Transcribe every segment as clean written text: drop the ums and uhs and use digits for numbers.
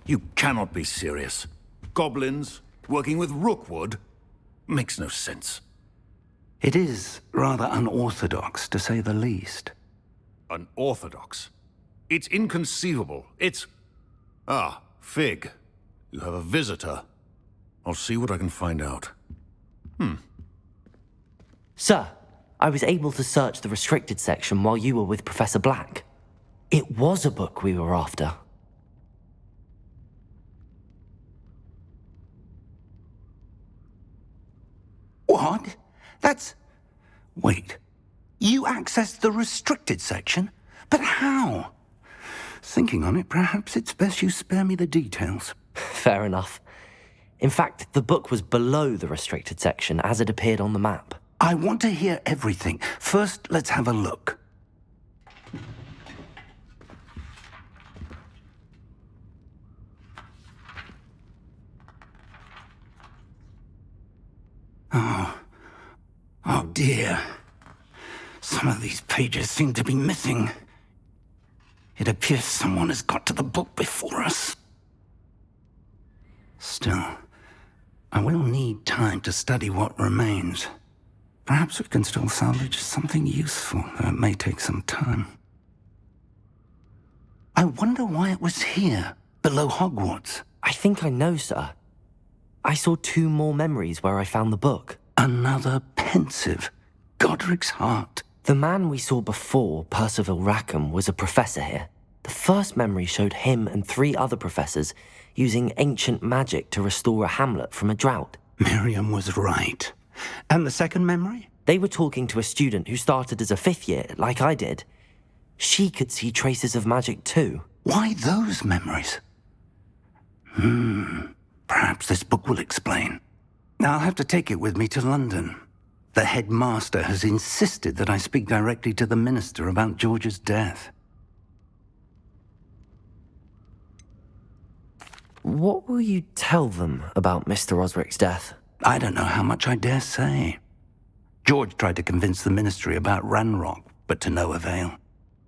You cannot be serious. Goblins working with Rookwood? Makes no sense. It is rather unorthodox, to say the least. Unorthodox? It's inconceivable. It's... Ah, Fig. You have a visitor. I'll see what I can find out. Sir, I was able to search the restricted section while you were with Professor Black. It was a book we were after. What? That's... Wait. You accessed the restricted section? But how? Thinking on it, perhaps it's best you spare me the details. Fair enough. In fact, the book was below the restricted section as it appeared on the map. I want to hear everything. First, let's have a look. Oh dear. Some of these pages seem to be missing. It appears someone has got to the book before us. Still, I will need time to study what remains. Perhaps we can still salvage something useful, though it may take some time. I wonder why it was here, below Hogwarts. I think I know, sir. I saw 2 more memories where I found the book. Another pensive. Godric's heart. The man we saw before, Percival Rackham, was a professor here. The first memory showed him and 3 other professors using ancient magic to restore a hamlet from a drought. Miriam was right. And the second memory? They were talking to a student who started as a 5th year, like I did. She could see traces of magic too. Why those memories? Perhaps this book will explain. I'll have to take it with me to London. The headmaster has insisted that I speak directly to the minister about George's death. What will you tell them about Mr. Osric's death? I don't know how much I dare say. George tried to convince the ministry about Ranrock, but to no avail.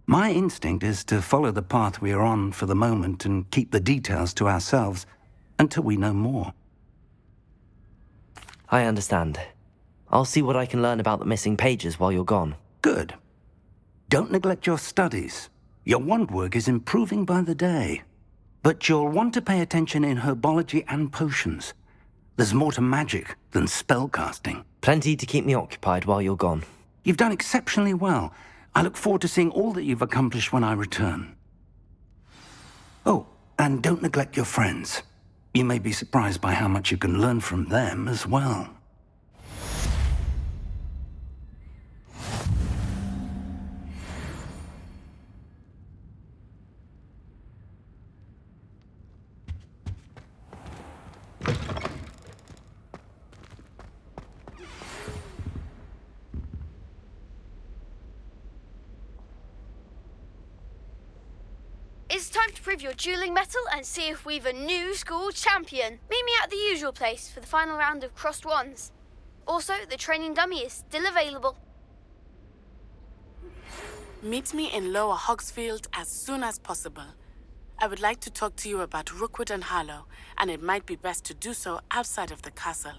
My instinct is to follow the path we are on for the moment and keep the details to ourselves until we know more. I understand. I'll see what I can learn about the missing pages while you're gone. Good. Don't neglect your studies. Your wand work is improving by the day. But you'll want to pay attention in herbology and potions. There's more to magic than spellcasting. Plenty to keep me occupied while you're gone. You've done exceptionally well. I look forward to seeing all that you've accomplished when I return. Oh, and don't neglect your friends. You may be surprised by how much you can learn from them as well. It's time to prove your dueling mettle and see if we've a new school champion. Meet me at the usual place for the final round of crossed wands. Also, the training dummy is still available. Meet me in Lower Hogsfield as soon as possible. I would like to talk to you about Rookwood and Harlow, and it might be best to do so outside of the castle.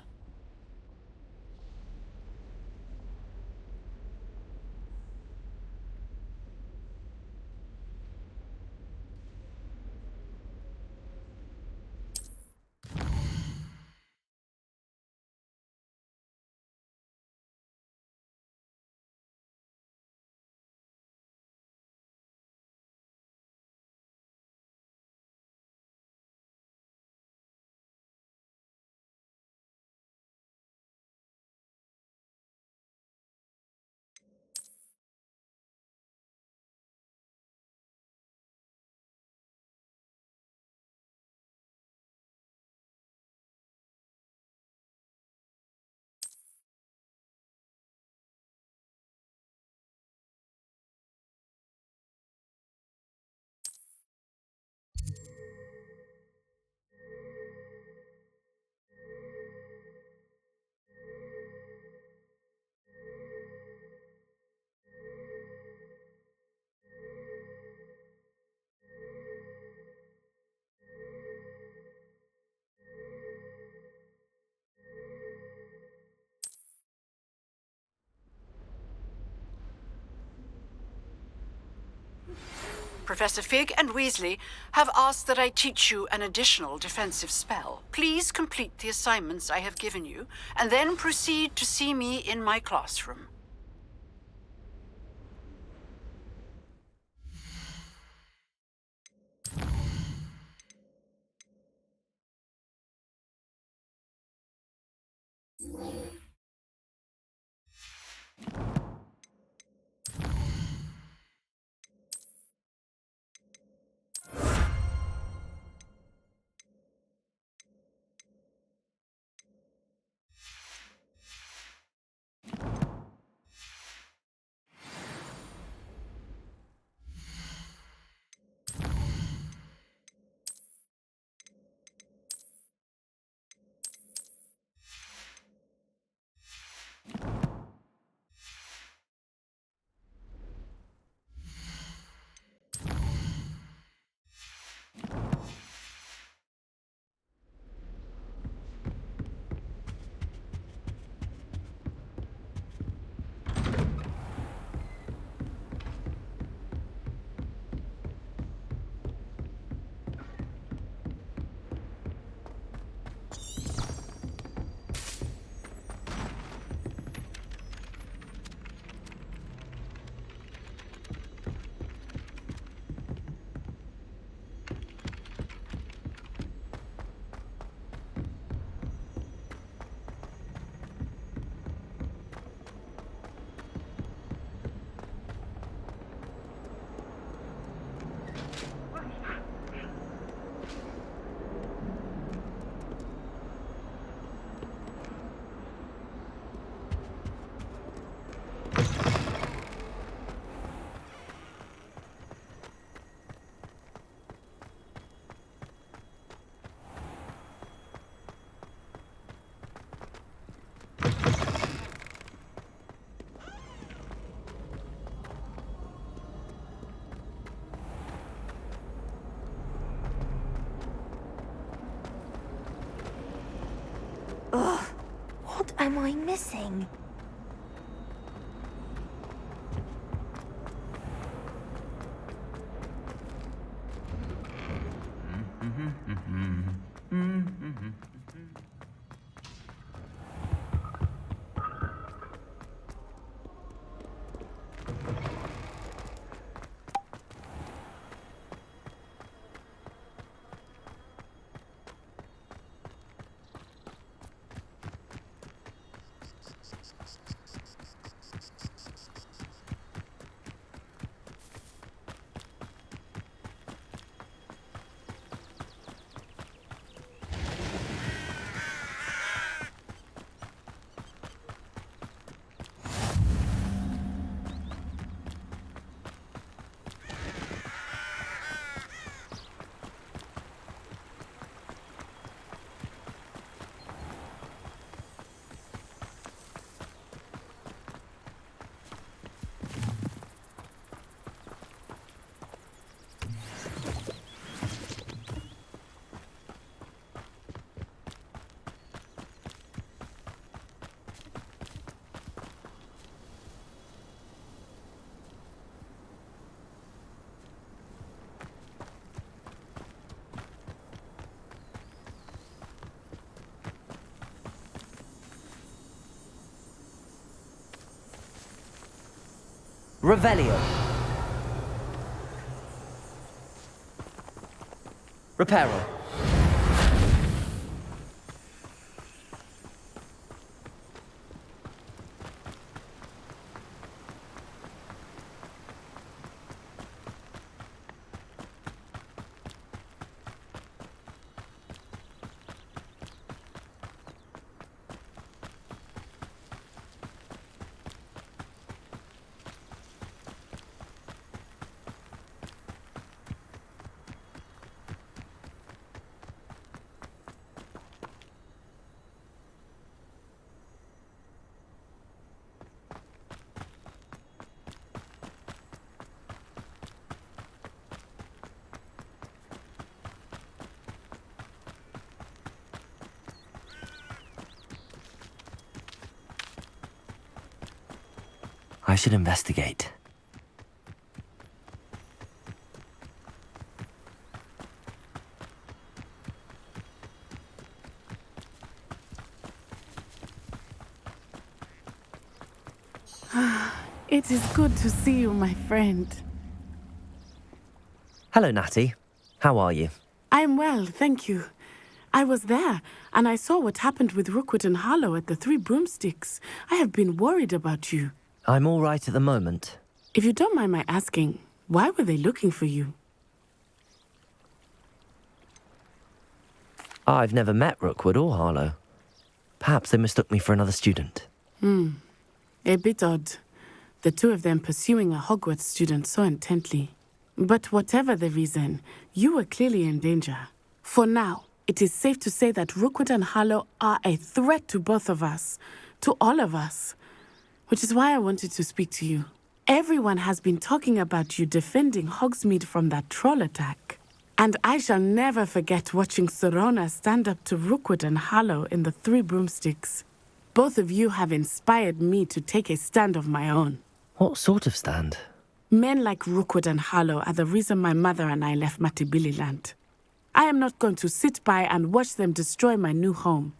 Professor Fig and Weasley have asked that I teach you an additional defensive spell. Please complete the assignments I have given you, and then proceed to see me in my classroom. Ugh, what am I missing? Revelio. Reparo. I should investigate. It is good to see you, my friend. Hello, Natty. How are you? I'm well, thank you. I was there, and I saw what happened with Rookwood and Harlow at the Three Broomsticks. I have been worried about you. I'm all right at the moment. If you don't mind my asking, why were they looking for you? I've never met Rookwood or Harlow. Perhaps they mistook me for another student. A bit odd. The two of them pursuing a Hogwarts student so intently. But whatever the reason, you were clearly in danger. For now, it is safe to say that Rookwood and Harlow are a threat to both of us, to all of us. Which is why I wanted to speak to you. Everyone has been talking about you defending Hogsmeade from that troll attack. And I shall never forget watching Sorona stand up to Rookwood and Harlow in the Three Broomsticks. Both of you have inspired me to take a stand of my own. What sort of stand? Men like Rookwood and Harlow are the reason my mother and I left Matabeleland. I am not going to sit by and watch them destroy my new home.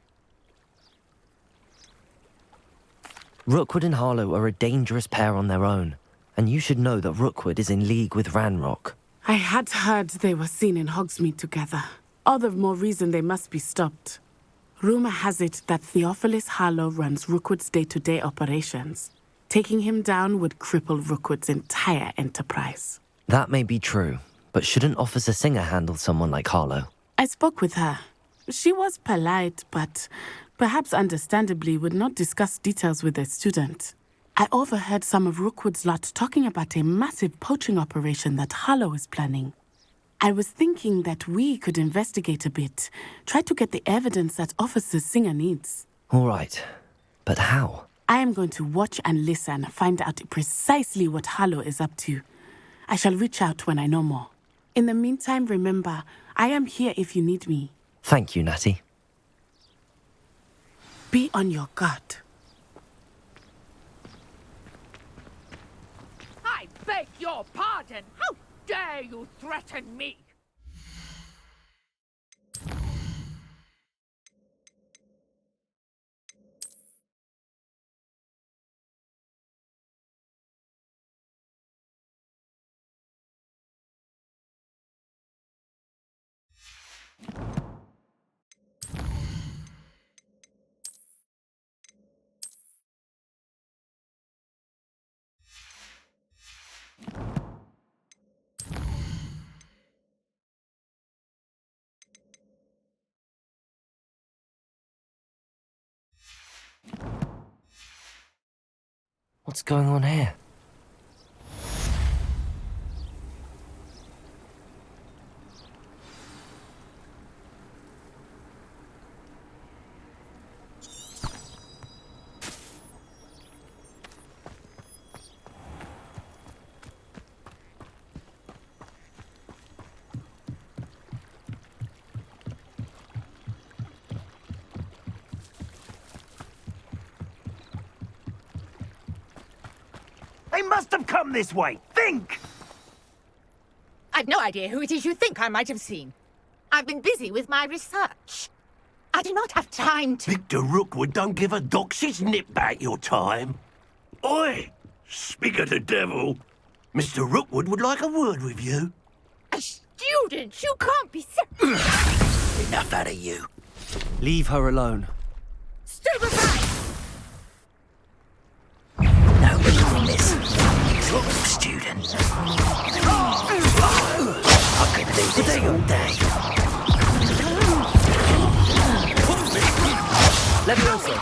Rookwood and Harlow are a dangerous pair on their own, and you should know that Rookwood is in league with Ranrock. I had heard they were seen in Hogsmeade together. All the more reason they must be stopped. Rumor has it that Theophilus Harlow runs Rookwood's day-to-day operations. Taking him down would cripple Rookwood's entire enterprise. That may be true, but shouldn't Officer Singer handle someone like Harlow? I spoke with her. She was polite, but perhaps understandably would not discuss details with a student. I overheard some of Rookwood's lot talking about a massive poaching operation that Harlow is planning. I was thinking that we could investigate a bit, try to get the evidence that Officer Singer needs. All right, but how? I am going to watch and listen, find out precisely what Harlow is up to. I shall reach out when I know more. In the meantime, remember, I am here if you need me. Thank you, Natty. Be on your guard. I beg your pardon! How dare you threaten me? What's going on here? They must have come this way. Think! I've no idea who it is you think I might have seen. I've been busy with my research. I do not have time to... Victor Rookwood don't give a doxy's nip back your time. Oi! Speak of the devil. Mr. Rookwood would like a word with you. A student? You can't be... Enough out of you. Leave her alone. Stupefy! No reading this. Student. I could do this all day. Leviosa!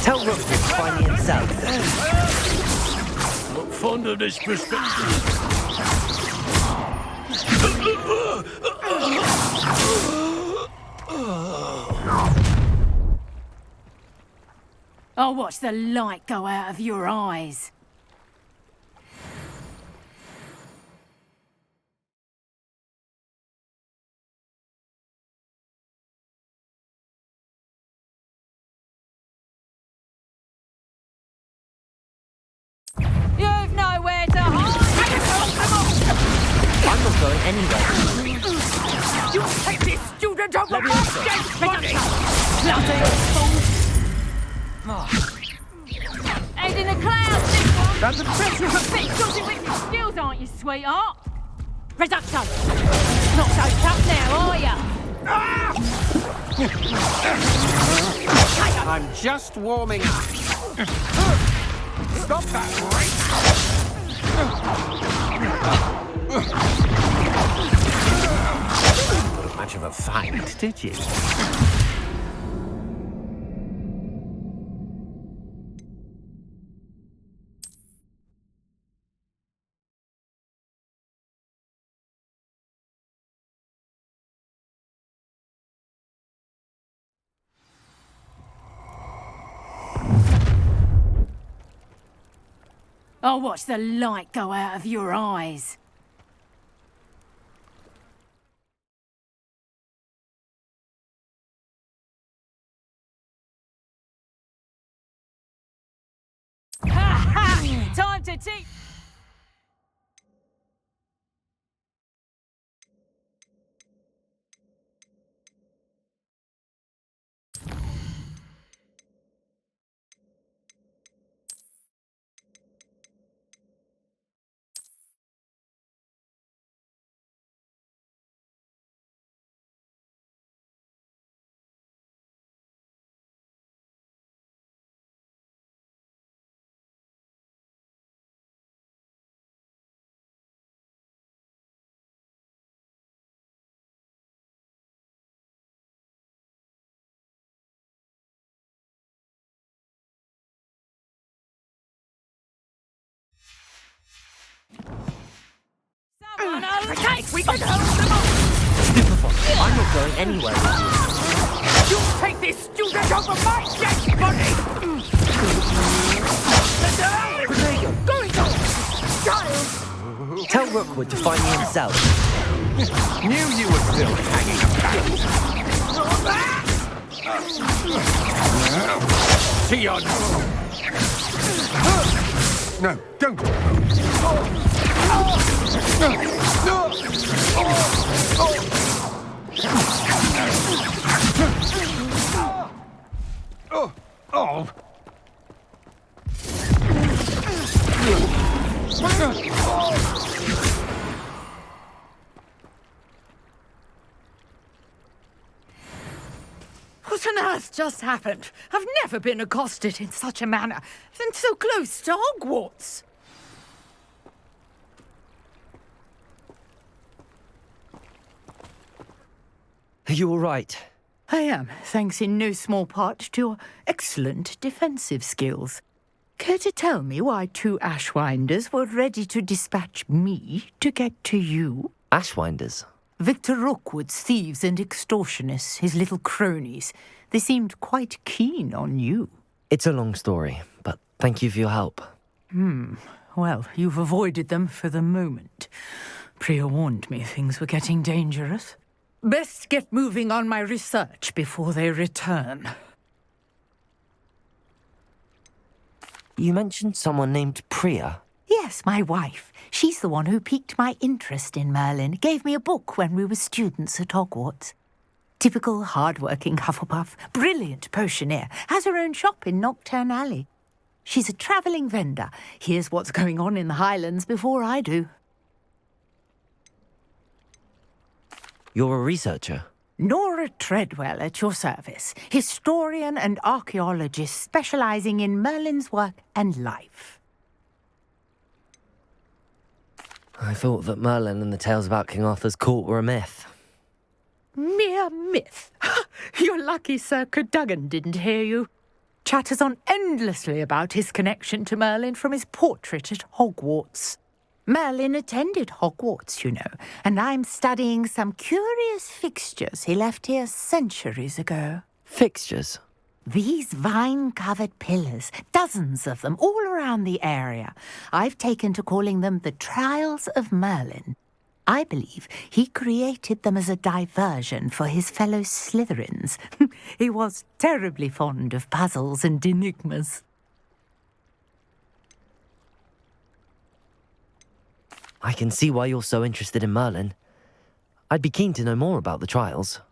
Tell Rookwood to find me himself. Not fond of this perspective. I'll watch the light go out of your eyes. You've nowhere to hide! I'm not going anywhere. You take this student over Leviosa! Bloody fool! in the clouds, this one! That's a pressure of a bit dodgy with your skills, aren't you, sweetheart? Reducto! Not so tough now, are you? I'm just warming up. Stop that, Not much of a fight, did you? I'll watch the light go out of your eyes. Ha ha! Time to teach. We can hold them up! Stupefy, I'm not going anywhere with you. You take this student over my dead body! Going on! Giles! Tell Rookwood to find me himself. Knew you were still hanging about. See your... No, don't! What on earth just happened? I've never been accosted in such a manner, and so close to Hogwarts. Are you all right? I am, thanks in no small part to your excellent defensive skills. Care to tell me why 2 Ashwinders were ready to dispatch me to get to you? Ashwinders? Victor Rookwood's thieves and extortionists, his little cronies. They seemed quite keen on you. It's a long story, but thank you for your help. Well, you've avoided them for the moment. Priya warned me things were getting dangerous. Best get moving on my research before they return. You mentioned someone named Priya. Yes, my wife. She's the one who piqued my interest in Merlin, gave me a book when we were students at Hogwarts. Typical hard-working Hufflepuff, brilliant potioneer, has her own shop in Knockturn Alley. She's a travelling vendor, hears what's going on in the Highlands before I do. You're a researcher? Nora Treadwell at your service, historian and archaeologist specialising in Merlin's work and life. I thought that Merlin and the tales about King Arthur's court were a myth. Mere myth. You're lucky Sir Cadogan didn't hear you. Chatters on endlessly about his connection to Merlin from his portrait at Hogwarts. Merlin attended Hogwarts, you know, and I'm studying some curious fixtures he left here centuries ago. Fixtures? These vine-covered pillars, dozens of them, all around the area. I've taken to calling them the Trials of Merlin. I believe he created them as a diversion for his fellow Slytherins. He was terribly fond of puzzles and enigmas. I can see why you're so interested in Merlin. I'd be keen to know more about the trials.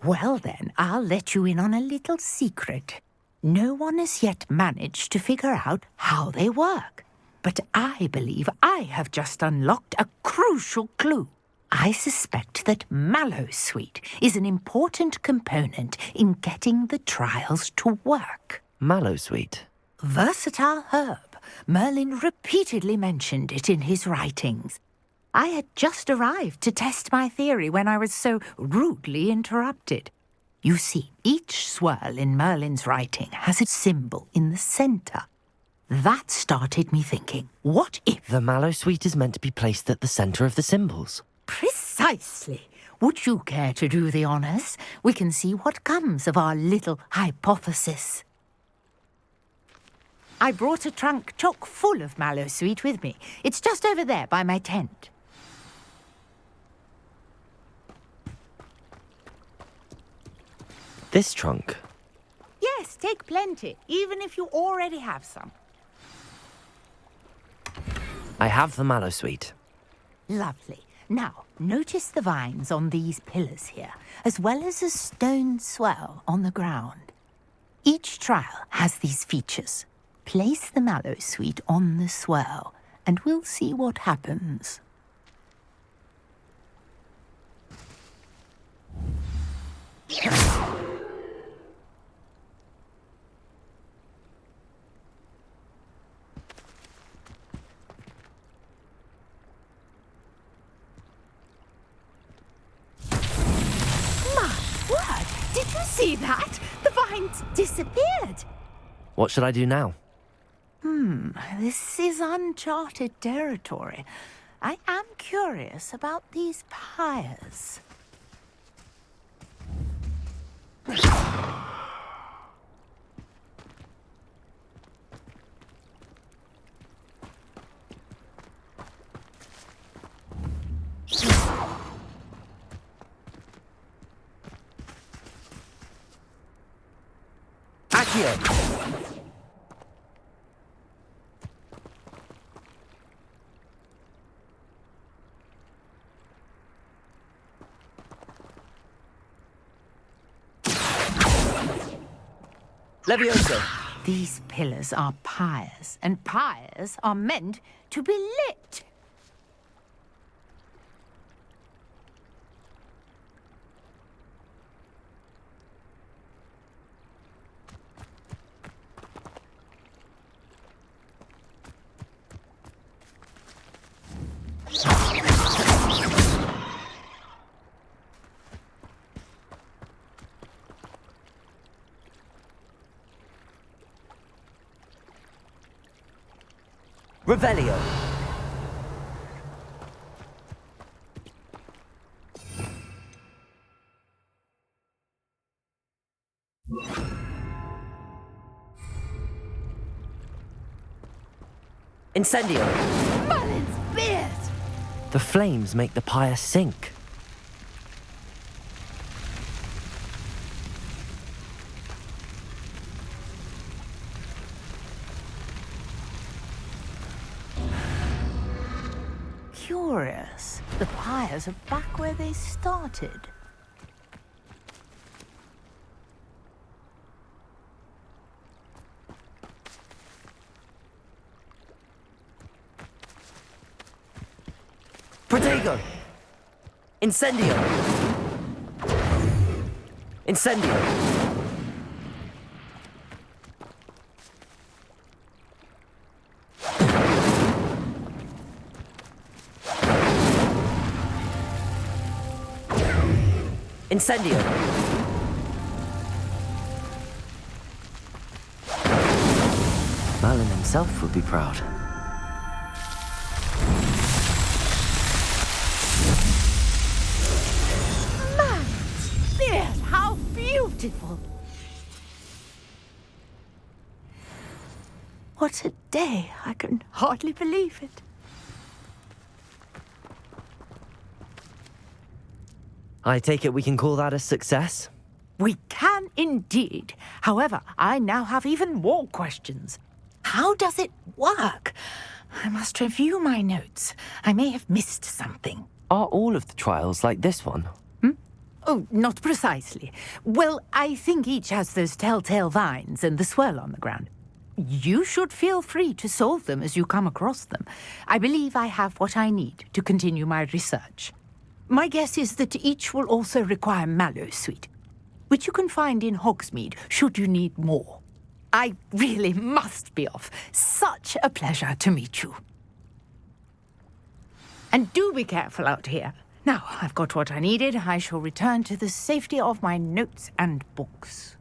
Well then, I'll let you in on a little secret. No one has yet managed to figure out how they work. But I believe I have just unlocked a crucial clue. I suspect that mallowsweet is an important component in getting the trials to work. Mallowsweet. Versatile herb. Merlin repeatedly mentioned it in his writings. I had just arrived to test my theory when I was so rudely interrupted. You see, each swirl in Merlin's writing has a symbol in the centre. That started me thinking, what if... The mallowsweet is meant to be placed at the centre of the symbols. Precisely. Would you care to do the honours? We can see what comes of our little hypothesis. I brought a trunk chock full of mallowsweet with me. It's just over there by my tent. This trunk? Yes, take plenty, even if you already have some. I have the mallowsweet. Lovely. Now, notice the vines on these pillars here, as well as a stone swell on the ground. Each trial has these features. Place the mallowsweet on the swell, and we'll see what happens. Did you see that? The vines disappeared. What should I do now? This is uncharted territory. I am curious about these pyres. Levioso. These pillars are pyres, and pyres are meant to be lit. Revelio. Incendio. Merlin's beard! The flames make the pyre sink. Curious. The pyres are back where they started. Protego. Incendio. Incendio. Incendio. Merlin himself would be proud. Merlin's beard! How beautiful! What a day! I can hardly believe it. I take it we can call that a success? We can indeed. However, I now have even more questions. How does it work? I must review my notes. I may have missed something. Are all of the trials like this one? Oh, not precisely. Well, I think each has those telltale vines and the swirl on the ground. You should feel free to solve them as you come across them. I believe I have what I need to continue my research. My guess is that each will also require mallowsweet, which you can find in Hogsmeade should you need more. I really must be off. Such a pleasure to meet you. And do be careful out here. Now, I've got what I needed. I shall return to the safety of my notes and books.